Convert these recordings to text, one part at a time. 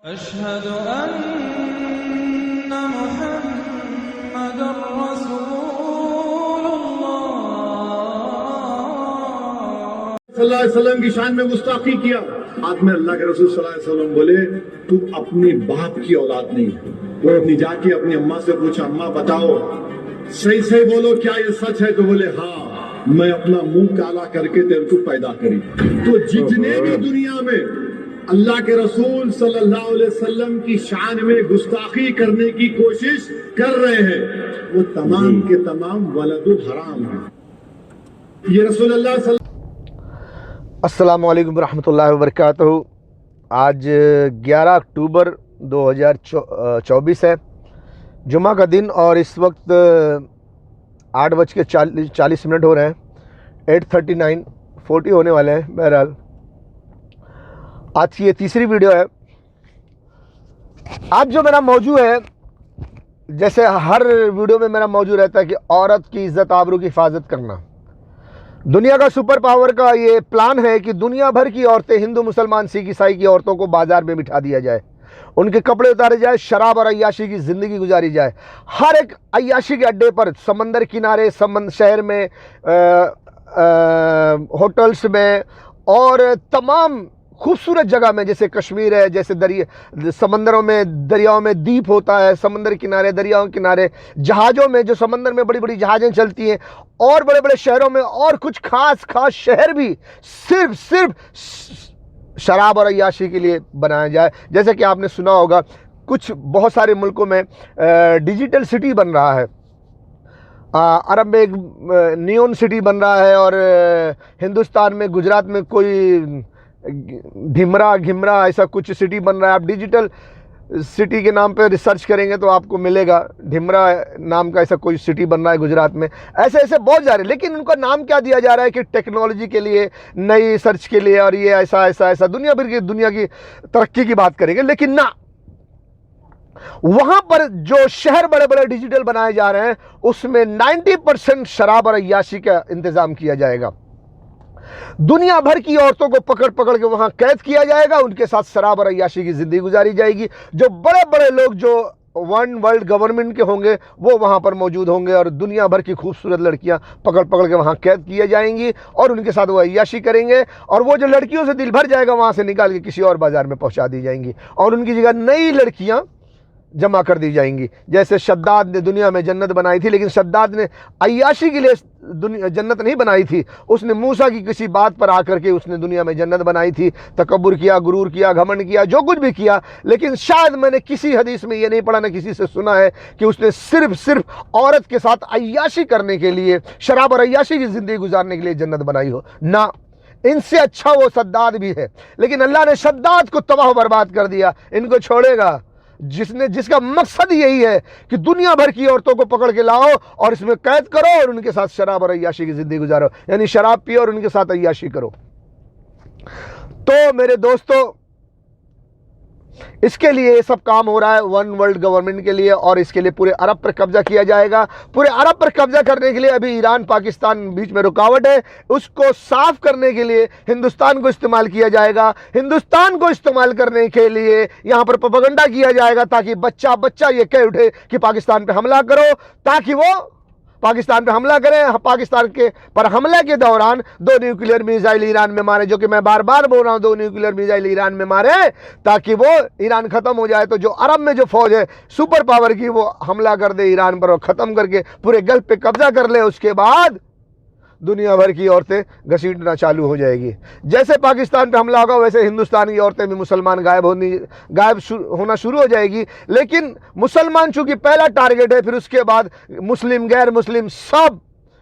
अशहदु अन्ना मुहम्मदुर रसूलुल्लाह। सल्लल्लाहु अलैहि वसल्लम की शान में गुस्ताखी किया। बाद में अल्लाह के रसूल सल्लल्लाहु अलैहि वसल्लम बोले, तू अपनी बाप की औलाद नहीं। वो अपनी जाके अपनी अम्मा से पूछा, अम्मा बताओ सही सही बोलो, क्या ये सच है? तो बोले हाँ, मैं अपना मुंह काला करके तेरे को पैदा करी। तो जितने भी दुनिया में अल्लाह के रसूल सल्लल्लाहु अलैहि वसल्लम की शान में गुस्ताखी करने की कोशिश कर रहे हैं, वो तमाम के तमाम वलदुल हराम है। ये रसूलुल्लाह अस्सलामु अलैकुम रहमतुल्लाहि व बरकातहू। आज 11 अक्टूबर 2024 है, जुमा का दिन, और इस वक्त 8:40 हो रहे हैं। 8:39 40 होने वाले हैं। बहरहाल आज की ये तीसरी वीडियो है। आज जो मेरा मौजू है, जैसे हर वीडियो में मेरा मौजू रहता है कि औरत की इज़्ज़त आबरू की हिफाजत करना। दुनिया का सुपर पावर का ये प्लान है कि दुनिया भर की औरतें, हिंदू मुसलमान सिख ईसाई की औरतों को बाजार में बिठा दिया जाए, उनके कपड़े उतारे जाए, शराब और अय्याशी की ज़िंदगी गुजारी जाए। हर एक अय्याशी के अड्डे पर, समंदर किनारे, शहर में, होटल्स में और तमाम खूबसूरत जगह में, जैसे कश्मीर है, जैसे समंदरों में, दरियाओं में द्वीप होता है, समंदर किनारे, दरियाओं किनारे, जहाज़ों में, जो समंदर में बड़ी बड़ी जहाज़ें चलती हैं, और बड़े बड़े शहरों में, और कुछ खास शहर भी सिर्फ शराब और अय्याशी के लिए बनाया जाए। जैसे कि आपने सुना होगा, कुछ बहुत सारे मुल्कों में डिजिटल सिटी बन रहा है। अरब में एक नियॉन सिटी बन रहा है, और हिंदुस्तान में, गुजरात में कोई घिमरा ऐसा कुछ सिटी बन रहा है। आप डिजिटल सिटी के नाम पे रिसर्च करेंगे तो आपको मिलेगा, ढिमरा नाम का ऐसा कोई सिटी बन रहा है गुजरात में। ऐसे ऐसे बहुत जा रहे हैं, लेकिन उनका नाम क्या दिया जा रहा है कि टेक्नोलॉजी के लिए, नई सर्च के लिए, और ये ऐसा दुनिया भर की तरक्की की बात करेंगे। लेकिन ना, वहां पर जो शहर बड़े बड़े डिजिटल बनाए जा रहे हैं, उसमें 90% शराब और अय्याशी का इंतजाम किया जाएगा। दुनिया भर की औरतों को पकड़ पकड़ के वहां कैद किया जाएगा, उनके साथ शराब और अय्याशी की जिंदगी गुजारी जाएगी। जो बड़े बड़े लोग जो वर्ल्ड गवर्नमेंट के होंगे, वो वहां पर मौजूद होंगे, और दुनिया भर की खूबसूरत लड़कियां पकड़ पकड़ के वहां कैद किए जाएंगी, और उनके साथ वो अय्याशी करेंगे। और वो जो लड़कियों से दिल भर जाएगा, वहां से निकाल के किसी और बाजार में पहुंचा दी जाएंगी, और उनकी जगह नई लड़कियां जमा कर दी जाएंगी। जैसे शद्दाद ने दुनिया में जन्नत बनाई थी, लेकिन शद्दाद ने अय्याशी के लिए जन्नत नहीं बनाई थी। उसने मूसा की किसी बात पर आकर के उसने दुनिया में जन्नत बनाई थी। तकब्बुर किया, गुरूर किया, घमंड किया, जो कुछ भी किया। लेकिन शायद मैंने किसी हदीस में ये नहीं पढ़ा, ना किसी से सुना है कि उसने सिर्फ औरत के साथ अय्याशी करने के लिए, शराब और अय्याशी की जिंदगी गुजारने के लिए जन्नत बनाई हो। ना, इनसे अच्छा वो शद्दाद भी है। लेकिन अल्लाह ने शद्दाद को तबाह बर्बाद कर दिया। इनको छोड़ेगा जिसका मकसद यही है कि दुनिया भर की औरतों को पकड़ के लाओ और इसमें कैद करो, और उनके साथ शराब और अय्याशी की जिंदगी गुजारो, यानी शराब पियो और उनके साथ अय्याशी करो। तो मेरे दोस्तों, इसके लिए ये सब काम हो रहा है वन वर्ल्ड गवर्नमेंट के लिए, और इसके लिए पूरे अरब पर कब्जा किया जाएगा। पूरे अरब पर कब्जा करने के लिए अभी ईरान पाकिस्तान बीच में रुकावट है, उसको साफ करने के लिए हिंदुस्तान को इस्तेमाल किया जाएगा। हिंदुस्तान को इस्तेमाल करने के लिए यहाँ पर प्रोपेगेंडा किया जाएगा, ताकि बच्चा ये कह उठे कि पाकिस्तान पे हमला करो, ताकि वो पाकिस्तान पे हमला करें। पाकिस्तान के पर हमले के दौरान 2 न्यूक्लियर मिसाइल ईरान में मारे, जो कि मैं बार बार बोल रहा हूं, 2 न्यूक्लियर मिसाइल ईरान में मारे, ताकि वो ईरान खत्म हो जाए। तो जो अरब में जो फौज है सुपर पावर की, वो हमला कर दे ईरान पर और खत्म करके पूरे गल्फ पे कब्जा कर ले। उसके बाद दुनिया भर की औरतें घसीटना चालू हो जाएगी। जैसे पाकिस्तान पे हमला होगा, वैसे हिंदुस्तान की औरतें भी मुसलमान गायब होना शुरू हो जाएगी। लेकिन मुसलमान चूंकि पहला टारगेट है, फिर उसके बाद मुस्लिम, गैर मुस्लिम सब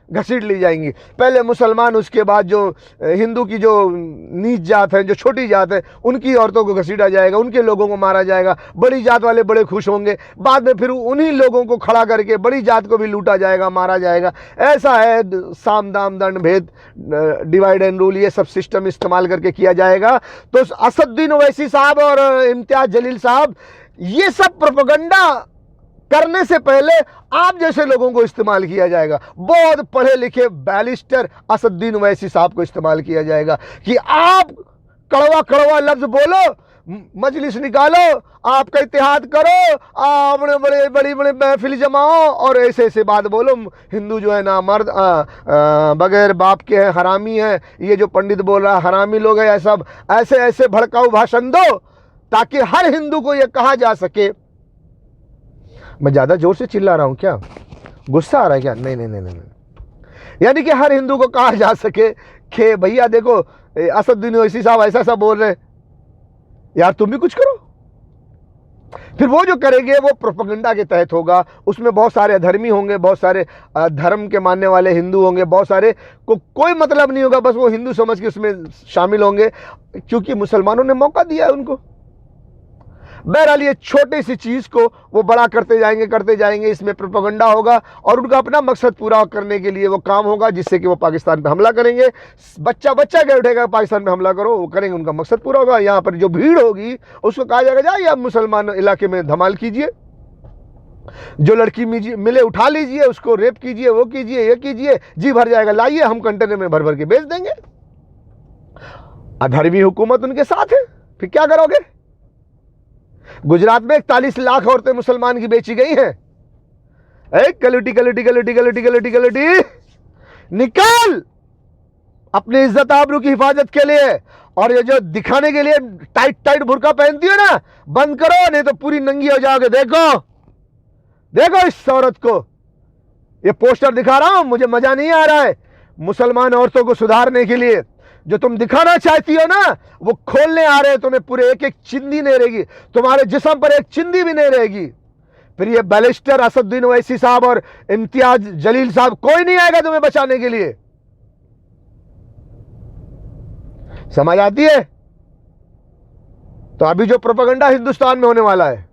घसीट ली जाएंगी। पहले मुसलमान, उसके बाद जो हिंदू की जो नीच जात है, जो छोटी जात है, उनकी औरतों को घसीटा जाएगा, उनके लोगों को मारा जाएगा। बड़ी जात वाले बड़े खुश होंगे, बाद में फिर उन्हीं लोगों को खड़ा करके बड़ी जात को भी लूटा जाएगा, मारा जाएगा। ऐसा है, साम दाम दंड भेद, डिवाइड एंड रूल, ये सब सिस्टम इस्तेमाल करके किया जाएगा। तो असदुद्दीन ओवैसी साहब और इम्तियाज जलील साहब, ये सब प्रोपेगेंडा करने से पहले आप जैसे लोगों को इस्तेमाल किया जाएगा। बहुत पढ़े लिखे बैरिस्टर असदुद्दीन ओवैसी साहब को इस्तेमाल किया जाएगा कि आप कड़वा कड़वा लफ्ज बोलो, मजलिस निकालो, आपका इत्तेहाद करो, आपने बड़े बड़ी बड़ी महफिल जमाओ और ऐसे ऐसे बात बोलो, हिंदू जो है ना मर्द बगैर बाप के हैं, हरामी है, ये जो पंडित बोल रहा है हरामी लोग हैं, सब ऐसे ऐसे भड़काऊ भाषण दो ताकि हर हिंदू को ये कहा जा सके। मैं ज़्यादा जोर से चिल्ला रहा हूँ क्या? गुस्सा आ रहा है क्या? नहीं नहीं नहीं नहीं, यानी कि हर हिंदू को कहा जा सके कि भैया देखो असदुद्दीन ओवैसी साहब ऐसा ऐसा बोल रहे हैं, यार तुम भी कुछ करो। फिर वो जो करेंगे वो प्रोपेगेंडा के तहत होगा, उसमें बहुत सारे अधर्मी होंगे, बहुत सारे धर्म के मानने वाले हिंदू होंगे, बहुत सारे को कोई मतलब नहीं होगा, बस वो हिंदू समझ के उसमें शामिल होंगे क्योंकि मुसलमानों ने मौका दिया है उनको। बहरहाल ये छोटी सी चीज़ को वो बड़ा करते जाएंगे, इसमें प्रोपेगेंडा होगा और उनका अपना मकसद पूरा करने के लिए वो काम होगा जिससे कि वो पाकिस्तान पे हमला करेंगे। बच्चा कह उठेगा पाकिस्तान पे हमला करो, वो करेंगे, उनका मकसद पूरा होगा। यहाँ पर जो भीड़ होगी उसको कहा जाएगा जाइए आप मुसलमान इलाके में धमाल कीजिए, जो लड़की मिले उठा लीजिए, उसको रेप कीजिए, वो कीजिए, ये कीजिए, जी भर जाएगा, लाइए हम कंटेनर में भर भर के बेच देंगे। अधर्मी हुकूमत उनके साथ है, फिर क्या करोगे? गुजरात में 41 लाख औरतें मुसलमान की बेची गई हैं। कलटी कलटी कलटी कलटी कलटी कलटी निकाल अपनी इज्जत आबरू की हिफाजत के लिए। और ये जो दिखाने के लिए टाइट टाइट बुर्का पहनती है ना, बंद करो, नहीं तो पूरी नंगी हो जाओगे। देखो देखो इस औरत को, ये पोस्टर दिखा रहा हूं, मुझे मजा नहीं आ रहा है। मुसलमान औरतों को सुधारने के लिए जो तुम दिखाना चाहती हो ना, वो खोलने आ रहे हैं तुम्हें, पूरे एक एक चिंदी नहीं रहेगी, तुम्हारे जिस्म पर एक चिंदी भी नहीं रहेगी। फिर ये बैरिस्टर असदुद्दीन ओवैसी साहब और इम्तियाज जलील साहब, कोई नहीं आएगा तुम्हें बचाने के लिए। समझ आती है? तो अभी जो प्रोपेगेंडा हिंदुस्तान में होने वाला है,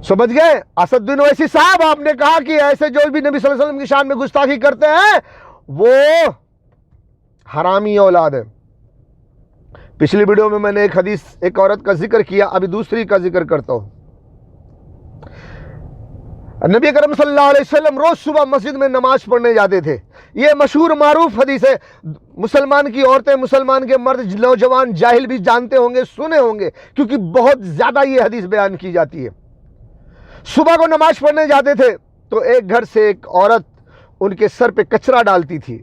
समझ गए? असदुद्दीन ओवैसी साहब, आपने कहा कि ऐसे जो भी नबी सल्लल्लाहु अलैहि वसल्लम की शान में गुस्ताखी करते हैं वो हरामी औलाद है। पिछली वीडियो में मैंने एक हदीस, एक औरत का जिक्र किया, अभी दूसरी का जिक्र करता हूं। नबी करम सल्लल्लाहु अलैहि वसल्लम रोज सुबह मस्जिद में नमाज पढ़ने जाते थे। यह मशहूर मारूफ हदीस है, मुसलमान की औरतें, मुसलमान के मर्द, नौजवान, जाहिल भी जानते होंगे, सुने होंगे, क्योंकि बहुत ज्यादा यह हदीस बयान की जाती है। सुबह को नमाज पढ़ने जाते थे तो एक घर से एक औरत उनके सर पे कचरा डालती थी,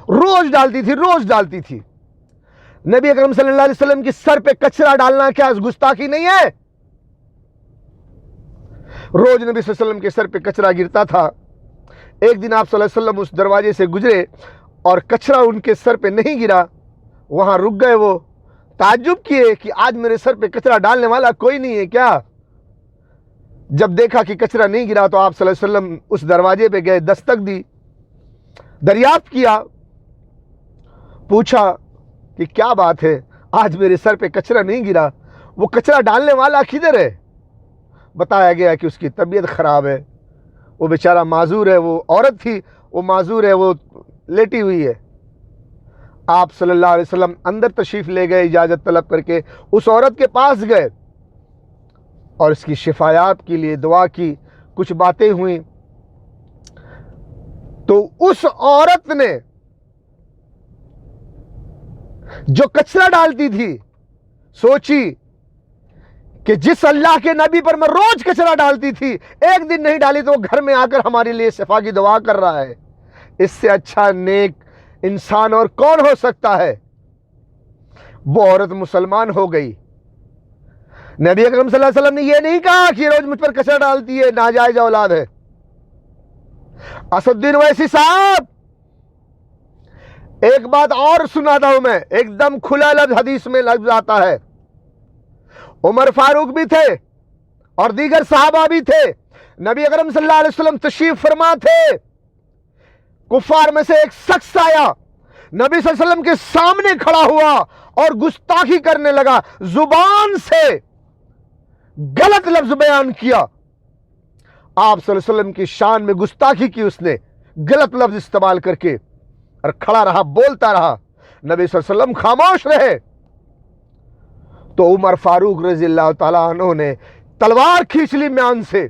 रोज डालती थी। नबी अकरम सल्लल्लाहु अलैहि वसल्लम के सर पे कचरा डालना क्या गुस्ताखी नहीं है? रोज नबी सल्लल्लाहु अलैहि वसल्लम के सर पे कचरा गिरता था। एक दिन आप सल्लल्लाहु अलैहि वसल्लम उस दरवाजे से गुजरे और कचरा उनके सर पे नहीं गिरा, वहां रुक गए। वो ताज्जुब किए कि आज मेरे सर पे कचरा डालने वाला कोई नहीं है क्या? जब देखा कि कचरा नहीं गिरा तो आप सल्लल्लाहु अलैहि वसल्लम उस दरवाजे पे गए, दस्तक दी, दरियाफ्त किया, पूछा कि क्या बात है, आज मेरे सर पे कचरा नहीं गिरा, वो कचरा डालने वाला किधर है? बताया गया कि उसकी तबीयत खराब है, वो बेचारा माजूर है, वो औरत थी, वो माजूर है, वो लेटी हुई है। आप सल्लल्लाहु अलैहि वसल्लम अंदर तशरीफ ले गए, इजाजत तलब करके उस औरत के पास गए और इसकी शिफायात के लिए दुआ की, कुछ बातें हुई। तो उस औरत ने जो कचरा डालती थी, सोची कि जिस अल्लाह के नबी पर मैं रोज कचरा डालती थी, एक दिन नहीं डाली तो वो घर में आकर हमारे लिए शिफा की दुआ कर रहा है। इससे अच्छा नेक इंसान और कौन हो सकता है? वो औरत मुसलमान हो गई। नबी अकरम सल्लल्लाहु अलैहि वसल्लम ने यह नहीं कहा कि रोज मुझ पर कचरा डालती है, नाजायज औलाद है। असदुद्दीन ओवैसी साहब, एक बात और सुनाता हूं मैं, एकदम खुला लफ्ज हदीस में लफ्ज आता है। उमर फारूक भी थे और दीगर सहाबा भी थे। नबी अकरम सल्लल्लाहु अलैहि वसल्लम तशरीफ फरमा थे। कुफार में से एक शख्स आया, नबी सल्लल्लाहु अलैहि वसल्लम के सामने खड़ा हुआ और गुस्ताखी करने लगा, जुबान से गलत लफ्ज बयान किया। आप सल्लल्लाहु अलैहि वसल्लम की शान में गुस्ताखी की उसने, गलत लफ्ज इस्तेमाल करके, और खड़ा रहा, बोलता रहा। नबी सल्लल्लाहु अलैहि वसल्लम खामोश रहे। तो उमर फारूक रज़ियल्लाहु ताला अन्हु ने तलवार खींच ली म्यान से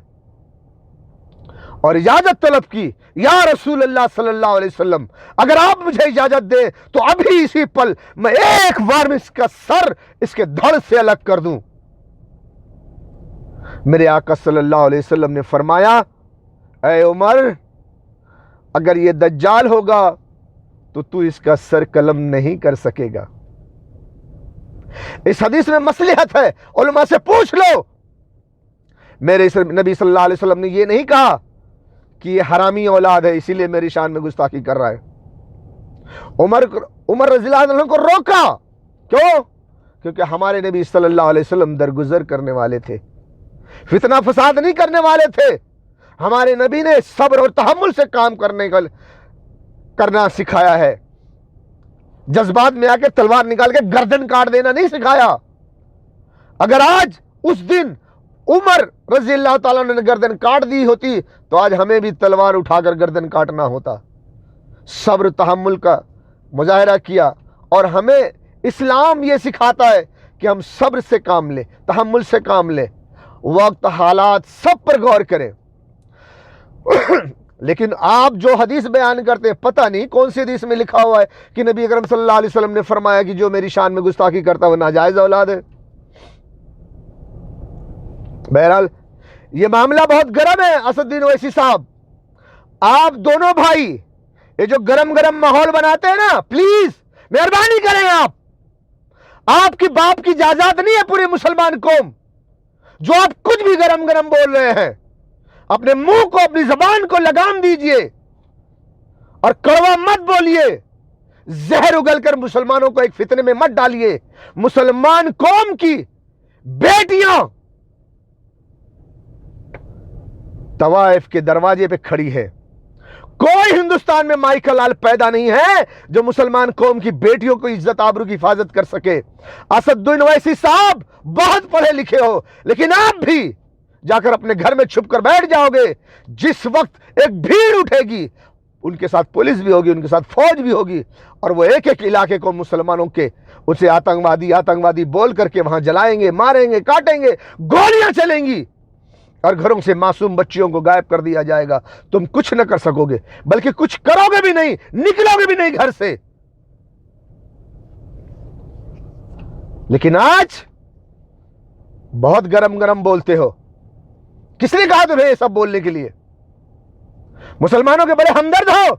और इजाजत तलब की, या रसूल अल्लाह सल्लल्लाहु अलैहि वसल्लम, अगर आप मुझे इजाजत दे तो अभी इसी पल मैं एक बार में इसका सर इसके धड़ से अलग कर दूं। मेरे आका सल्लल्लाहु अलैहि वसल्लम ने फरमाया, ऐ उमर, अगर ये दज्जाल होगा तो तू इसका सर कलम नहीं कर सकेगा। इस हदीस में मसलहत है, उलमा से पूछ लो। मेरे नबी सल्लल्लाहु अलैहि वसल्लम ने यह नहीं कहा कि ये हरामी औलाद है इसीलिए मेरी शान में गुस्ताखी कर रहा है। उमर रज़ियल्लाहु अन्हु को रोका, क्यों? क्योंकि हमारे नबी सल्लल्लाहु अलैहि वसल्लम दरगुजर करने वाले थे, फितना फसाद नहीं करने वाले थे। हमारे नबी ने सब्र और तहम्मुल से काम करना सिखाया है। जज्बात में आके तलवार निकाल के गर्दन काट देना नहीं सिखाया। अगर आज उस दिन उमर रज़ियल्लाहु ताला ने गर्दन काट दी होती तो आज हमें भी तलवार उठाकर गर्दन काटना होता। सब्र तहम्मुल का मुजाहिरा किया और हमें इस्लाम ये सिखाता है कि हम सब्र से काम लें, तहम्मुल से काम लें, वक्त हालात सब पर गौर करें। लेकिन आप जो हदीस बयान करते हैं, पता नहीं कौन सी हदीस में लिखा हुआ है कि नबी अकरम सल्लल्लाहु अलैहि वसल्लम ने फरमाया कि जो मेरी शान में गुस्ताखी करता है वो नाजायज औलाद है। बहरहाल ये मामला बहुत गर्म है। असदुद्दीन ओवैसी साहब, आप दोनों भाई ये जो गरम गरम माहौल बनाते हैं ना, प्लीज मेहरबानी करें। आपकी बाप की इजाजत नहीं है पूरे मुसलमान कौम जो आप कुछ भी गरम गरम बोल रहे हैं। अपने मुंह को, अपनी जबान को लगाम दीजिए और कड़वा मत बोलिए। जहर उगलकर मुसलमानों को एक फितने में मत डालिए। मुसलमान कौम की बेटियां तवाइफ के दरवाजे पे खड़ी है। कोई हिंदुस्तान में माई का लाल पैदा नहीं है जो मुसलमान कौम की बेटियों को इज्जत आबरू की हिफाजत कर सके। असदुद्दीन ओवैसी साहब बहुत पढ़े लिखे हो, लेकिन आप भी जाकर अपने घर में छुप कर बैठ जाओगे। जिस वक्त एक भीड़ उठेगी, उनके साथ पुलिस भी होगी, उनके साथ फौज भी होगी, और वो एक एक इलाके को मुसलमानों के उसे आतंकवादी बोल करके वहां जलाएंगे, मारेंगे, काटेंगे, गोलियां चलेंगी और घरों से मासूम बच्चियों को गायब कर दिया जाएगा। तुम कुछ न कर सकोगे, बल्कि कुछ करोगे भी नहीं, निकलोगे भी नहीं घर से। लेकिन आज बहुत गरम गरम बोलते हो। किसने कहा तुम्हें ये सब बोलने के लिए? मुसलमानों के बड़े हमदर्द हो।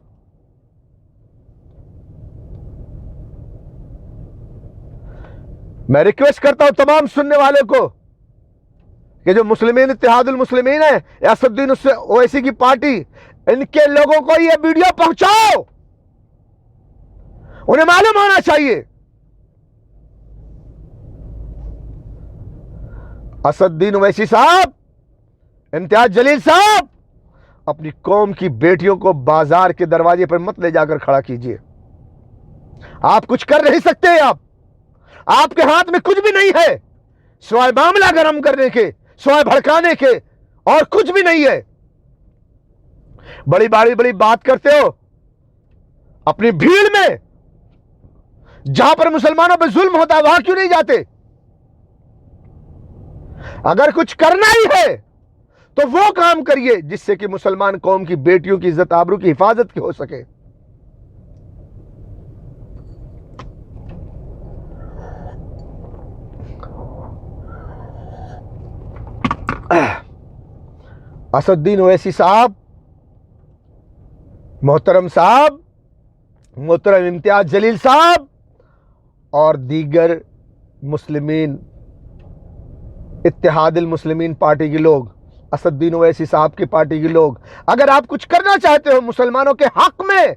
मैं रिक्वेस्ट करता हूं तमाम सुनने वालों को कि जो मुस्लिमीन इत्तेहादुल मुस्लिमीन है, असदुद्दीन ओवैसी की पार्टी, इनके लोगों को ये वीडियो पहुंचाओ। उन्हें मालूम होना चाहिए असदुद्दीन ओवैसी साहब, इम्तियाज जलील साहब, अपनी कौम की बेटियों को बाजार के दरवाजे पर मत ले जाकर खड़ा कीजिए। आप कुछ कर नहीं सकते। आपके हाथ में कुछ भी नहीं है सिवाय मामला गर्म करने के, सिवाय भड़काने के, और कुछ भी नहीं है। बड़ी बात करते हो अपनी भीड़ में। जहां पर मुसलमानों पर जुल्म होता है वहां क्यों नहीं जाते? अगर कुछ करना ही है तो वो काम करिए जिससे कि मुसलमान कौम की बेटियों की इज्जत आबरू की हिफाजत की हो सके। असदुद्दीन ओवैसी साहब, मोहतरम साहब, मोहतरम इम्तियाज जलील साहब और दीगर मुस्लिमीन इत्तेहादुल मुस्लिमीन पार्टी के लोग, असदुद्दीन ओवैसी साहब की पार्टी के लोग, अगर आप कुछ करना चाहते हो मुसलमानों के हक में,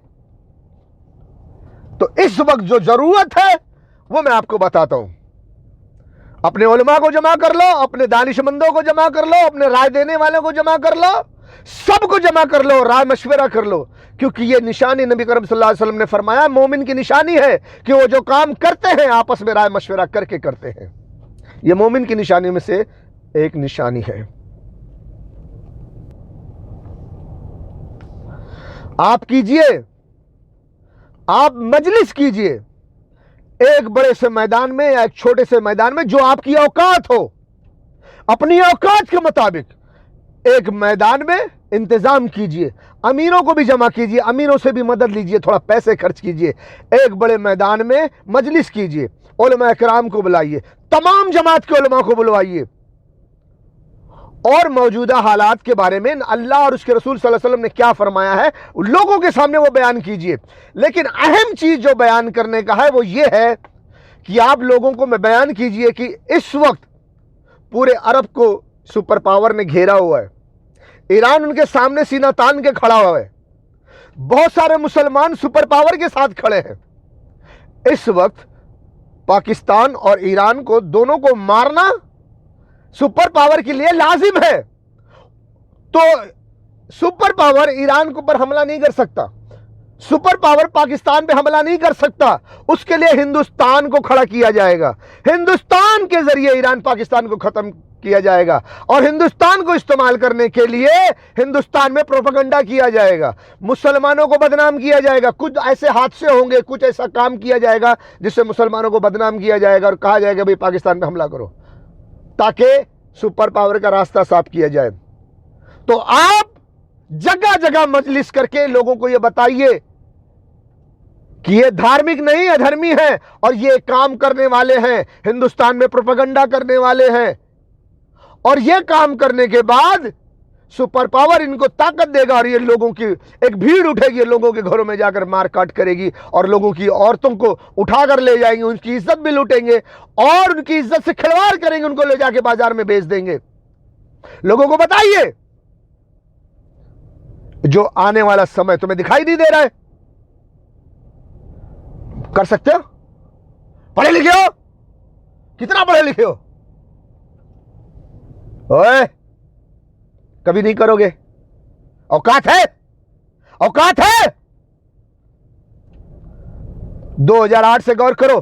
तो इस वक्त जो जरूरत है वो मैं आपको बताता हूं। अपने उलमा को जमा कर लो, अपने दानिशमंदों को जमा कर लो, अपने राय देने वालों को जमा कर लो, सबको जमा कर लो, राय मशवरा कर लो। क्योंकि ये निशानी नबी करीम सल्लल्लाहु अलैहि वसल्लम ने फरमाया मोमिन की निशानी है कि वो जो काम करते हैं आपस में राय मशवरा करके करते हैं। ये मोमिन की निशानी में से एक निशानी है। आप कीजिए, आप मजलिस कीजिए एक बड़े से मैदान में या एक छोटे से मैदान में, जो आपकी औकात हो, अपनी औकात के मुताबिक एक मैदान में इंतजाम कीजिए, अमीरों को भी जमा कीजिए, अमीरों से भी मदद लीजिए, थोड़ा पैसे खर्च कीजिए, एक बड़े मैदान में मजलिस कीजिए, उलमा इकराम को बुलाइए, तमाम जमात के उलमा को बुलवाइए और मौजूदा हालात के बारे में अल्लाह और उसके रसूल सल्लल्लाहु अलैहि वसल्लम ने क्या फरमाया है लोगों के सामने वो बयान कीजिए। लेकिन अहम चीज जो बयान करने का है वो ये है कि आप लोगों को मैं बयान कीजिए कि इस वक्त पूरे अरब को सुपर पावर ने घेरा हुआ है, ईरान उनके सामने सीना तान के खड़ा हुआ है, बहुत सारे मुसलमान सुपर पावर के साथ खड़े हैं। इस वक्त पाकिस्तान और ईरान को दोनों को मारना सुपर पावर के लिए लाजिम है। तो सुपर पावर ईरान के ऊपर हमला नहीं कर सकता, सुपर पावर पाकिस्तान पे हमला नहीं कर सकता, उसके लिए हिंदुस्तान को खड़ा किया जाएगा, हिंदुस्तान के जरिए ईरान पाकिस्तान को खत्म किया जाएगा और हिंदुस्तान को इस्तेमाल करने के लिए हिंदुस्तान में प्रोपेगेंडा किया जाएगा, मुसलमानों को बदनाम किया जाएगा, कुछ ऐसे हादसे होंगे, कुछ ऐसा काम किया जाएगा जिससे मुसलमानों को बदनाम किया जाएगा और कहा जाएगा भाई पाकिस्तान पे हमला करो, ताकि सुपर पावर का रास्ता साफ किया जाए। तो आप जगह जगह मजलिस करके लोगों को यह बताइए कि ये धार्मिक नहीं अधर्मी है और ये काम करने वाले हैं, हिंदुस्तान में प्रोपेगेंडा करने वाले हैं, और ये काम करने के बाद सुपर पावर इनको ताकत देगा और ये लोगों की एक भीड़ उठेगी, लोगों के घरों में जाकर मार काट करेगी और लोगों की औरतों को उठाकर ले जाएंगे, उनकी इज्जत भी लूटेंगे और उनकी इज्जत से खिलवाड़ करेंगे, उनको ले जाके बाजार में बेच देंगे। लोगों को बताइए जो आने वाला समय तुम्हें दिखाई नहीं दे रहा है, कर सकते हो? पढ़े लिखे हो? कितना पढ़े लिखे हो? ओए, कभी नहीं करोगे। औकात है, औकात है। 2008 से गौर करो,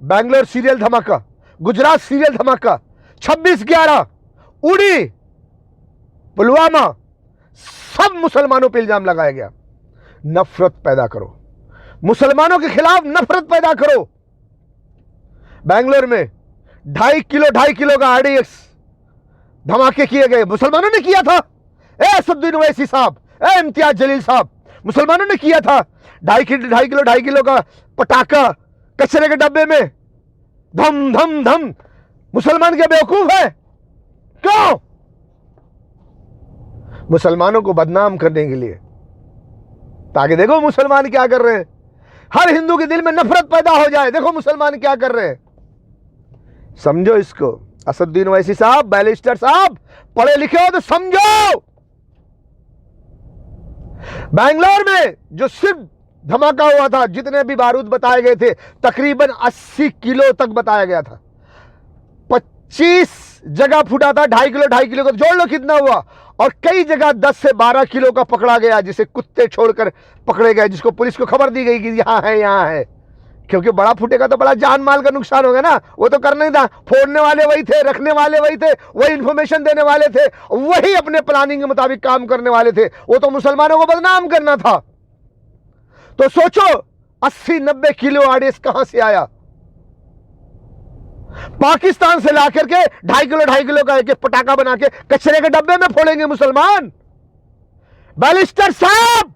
बैंगलोर सीरियल धमाका, गुजरात सीरियल धमाका, 26/11, उड़ी, पुलवामा, सब मुसलमानों पर इल्जाम लगाया गया। नफरत पैदा करो, मुसलमानों के खिलाफ नफरत पैदा करो। बैंगलोर में 2.5 किलो का RDX धमाके किए गए, मुसलमानों ने किया था। असदुद्दीन ओवैसी साहब, इम्तियाज जलील साहब, मुसलमानों ने किया था। 2.5 किलो का पटाखा कचरे के डब्बे में, धम धम धम। मुसलमान क्या बेवकूफ है? क्यों? मुसलमानों को बदनाम करने के लिए, ताकि देखो मुसलमान क्या कर रहे हैं, हर हिंदू के दिल में नफरत पैदा हो जाए, देखो मुसलमान क्या कर रहे हैं। समझो इसको। असदुद्दीन ओवैसी साहब, बैरिस्टर साहब, पढ़े लिखे हो तो समझो। बैंगलोर में जो सिर्फ धमाका हुआ था, जितने भी बारूद बताए गए थे, तकरीबन 80 किलो तक बताया गया था। 25 जगह फूटा था, 2.5 किलो का, जोड़ लो कितना हुआ। और कई जगह 10 से 12 किलो का पकड़ा गया, जिसे कुत्ते छोड़कर पकड़े गए, जिसको पुलिस को खबर दी गई कि यहां है, यहां है। क्योंकि बड़ा फूटेगा तो बड़ा जान माल का नुकसान होगा ना, वो तो करना ही था। फोड़ने वाले वही थे, रखने वाले वही थे, वही इंफॉर्मेशन देने वाले थे, वही अपने प्लानिंग के मुताबिक काम करने वाले थे। वो तो मुसलमानों को बदनाम करना था। तो सोचो 80-90 किलो RDX कहां से आया? पाकिस्तान से ला करके 2.5 किलो का एक पटाखा बना के कचरे के डब्बे में फोड़ेंगे मुसलमान। बैरिस्टर साहब,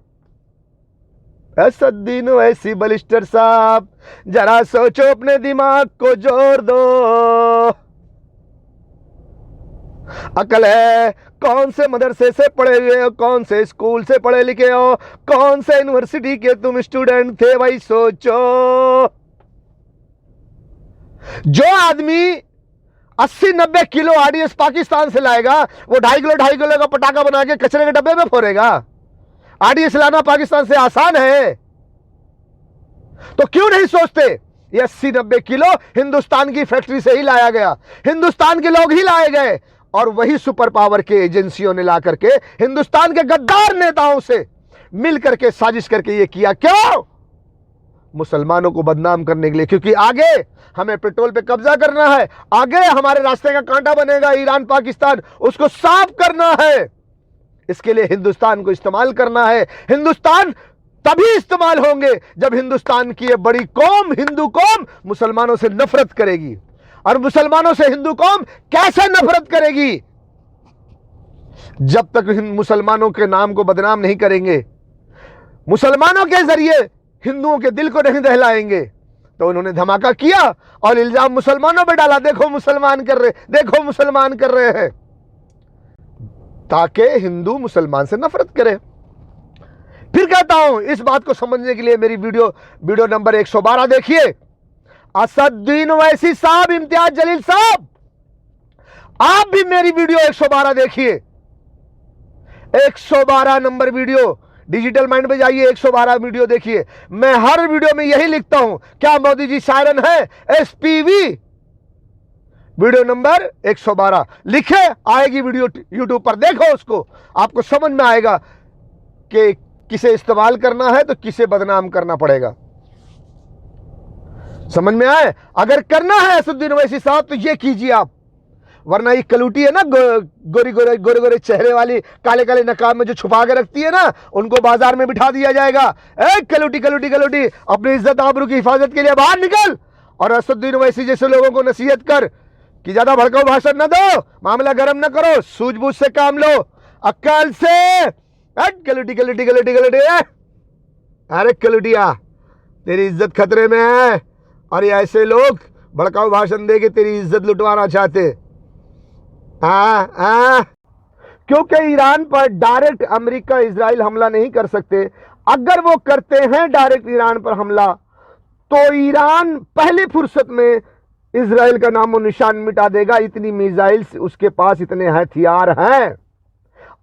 असदुद्दीन ओवैसी बैरिस्टर साहब, जरा सोचो, अपने दिमाग को जोर दो। अकल है? कौन से मदरसे से पढ़े हुए हो, कौन से स्कूल से पढ़े लिखे हो, कौन से यूनिवर्सिटी के तुम स्टूडेंट थे? भाई सोचो। जो आदमी 80-90 किलो RDX पाकिस्तान से लाएगा, वो 2.5 किलो का पटाखा बना के कचरे के डब्बे में फोड़ेगा। RDX लाना पाकिस्तान से आसान है, तो क्यों नहीं सोचते ये 80-90 किलो हिंदुस्तान की फैक्ट्री से ही लाया गया, हिंदुस्तान के लोग ही लाए गए, और वही सुपर पावर के एजेंसियों ने ला करके हिंदुस्तान के गद्दार नेताओं से मिल करके साजिश करके ये किया। क्यों? मुसलमानों को बदनाम करने के लिए। क्योंकि आगे हमें पेट्रोल पे कब्जा करना है, आगे हमारे रास्ते का कांटा बनेगा ईरान पाकिस्तान, उसको साफ करना है। इसके लिए हिंदुस्तान को इस्तेमाल करना है। हिंदुस्तान तभी इस्तेमाल होंगे जब हिंदुस्तान की ये बड़ी कौम, हिंदू कौम, मुसलमानों से नफरत करेगी। और मुसलमानों से हिंदू कौम कैसे नफरत करेगी? जब तक मुसलमानों के नाम को बदनाम नहीं करेंगे, मुसलमानों के जरिए हिंदुओं के दिल को नहीं दहलाएंगे। तो उन्होंने धमाका किया और इल्जाम मुसलमानों पर डाला, देखो मुसलमान कर रहे, देखो मुसलमान कर रहे हैं, ताकि हिंदू मुसलमान से नफरत करे। फिर कहता हूं, इस बात को समझने के लिए मेरी वीडियो नंबर 112 देखिए। असदुद्दीन ओवैसी साहब, इम्तियाज जलील साहब, आप भी मेरी वीडियो 112 देखिए। 112 नंबर वीडियो, डिजिटल माइंड पे जाइए, 112 वीडियो देखिए। मैं हर वीडियो में यही लिखता हूं, क्या मोदी जी शायरन है? एसपीवी वीडियो नंबर 112 लिखे, आएगी वीडियो यूट्यूब पर, देखो उसको, आपको समझ में आएगा कि किसे इस्तेमाल करना है तो किसे बदनाम करना पड़ेगा। समझ में आए? अगर करना है असदुद्दीन ओवैसी साहब तो ये कीजिए आप, वरना ये कलूटी है ना, गोरे गोरे चेहरे वाली, काले काले नकाब में जो छुपा के रखती है ना, उनको बाजार में बिठा दिया जाएगा। ए कलूटी कलूटी कलूटी, अपनी इज्जत आबरू की हिफाजत के लिए बाहर निकल और असदुद्दीन ओवैसी जैसे लोगों को नसीहत कर कि ज्यादा भड़काऊ भाषण न दो, मामला गर्म न करो, सूझबूझ से काम लो, अक्ल से। कलूटी कलूटी कलूटी कलूटी, अरे कलूटिया, तेरी इज्जत खतरे में है और ये ऐसे लोग भड़काऊ भाषण दे के तेरी इज्जत लुटवाना चाहते। क्योंकि ईरान पर डायरेक्ट अमेरिका इजराइल हमला नहीं कर सकते। अगर वो करते हैं डायरेक्ट ईरान पर हमला, तो ईरान पहली फुर्सत में इजराइल का नामो निशान मिटा देगा। इतनी मिसाइल्स उसके पास, इतने हथियार हैं,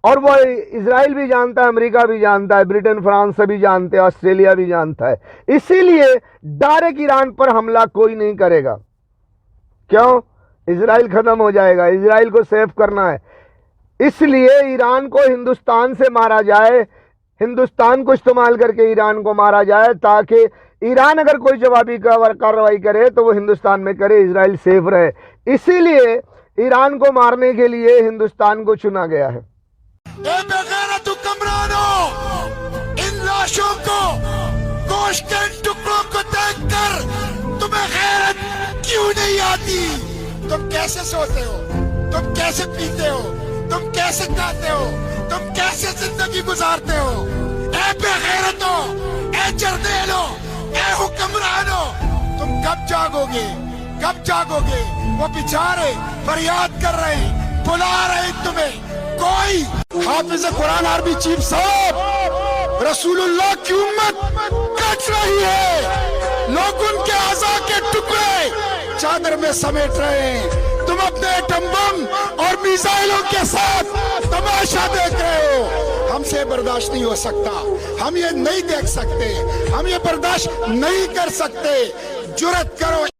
और वो इजराइल भी जानता है, अमेरिका भी जानता है, ब्रिटेन फ्रांस सभी जानते हैं, ऑस्ट्रेलिया भी जानता है। इसीलिए डायरेक्ट ईरान पर हमला कोई नहीं करेगा। क्यों? इजराइल खत्म हो जाएगा, इजराइल को सेव करना है। इसलिए ईरान को हिंदुस्तान से मारा जाए, हिंदुस्तान को इस्तेमाल करके ईरान को मारा जाए, ताकि ईरान अगर कोई जवाबी कार्रवाई करे तो वो हिंदुस्तान में करे, इजराइल सेफ रहे। इसीलिए ईरान को मारने के लिए हिंदुस्तान को चुना गया है। इन लाशों को, गोश्त के टुकड़ों को देखकर तुम्हें गैरत क्यों नहीं आती? तुम कैसे सोते हो? तुम कैसे पीते हो? तुम कैसे खाते हो? तुम कैसे जिंदगी गुजारते हो? ए बेगैरतो, ए जर्देलो, ए हुक्मरानो, तुम कब जागोगे? कब जागोगे? वो बेचारे फरियाद कर रहे हैं, बुला रहे हैं तुम्हें। कोई हाफिज कुरान आरबी चीफ साहब, रसूलुल्लाह की उम्मत कट रही है, लोग उनके आज़ा के टुकड़े चादर में समेट रहे हैं। तुम अपने एटम बम और मिसाइलों के साथ तमाशा देख रहे हो। हमसे बर्दाश्त नहीं हो सकता, हम ये नहीं देख सकते, हम ये बर्दाश्त नहीं कर सकते। जुर्रत करो।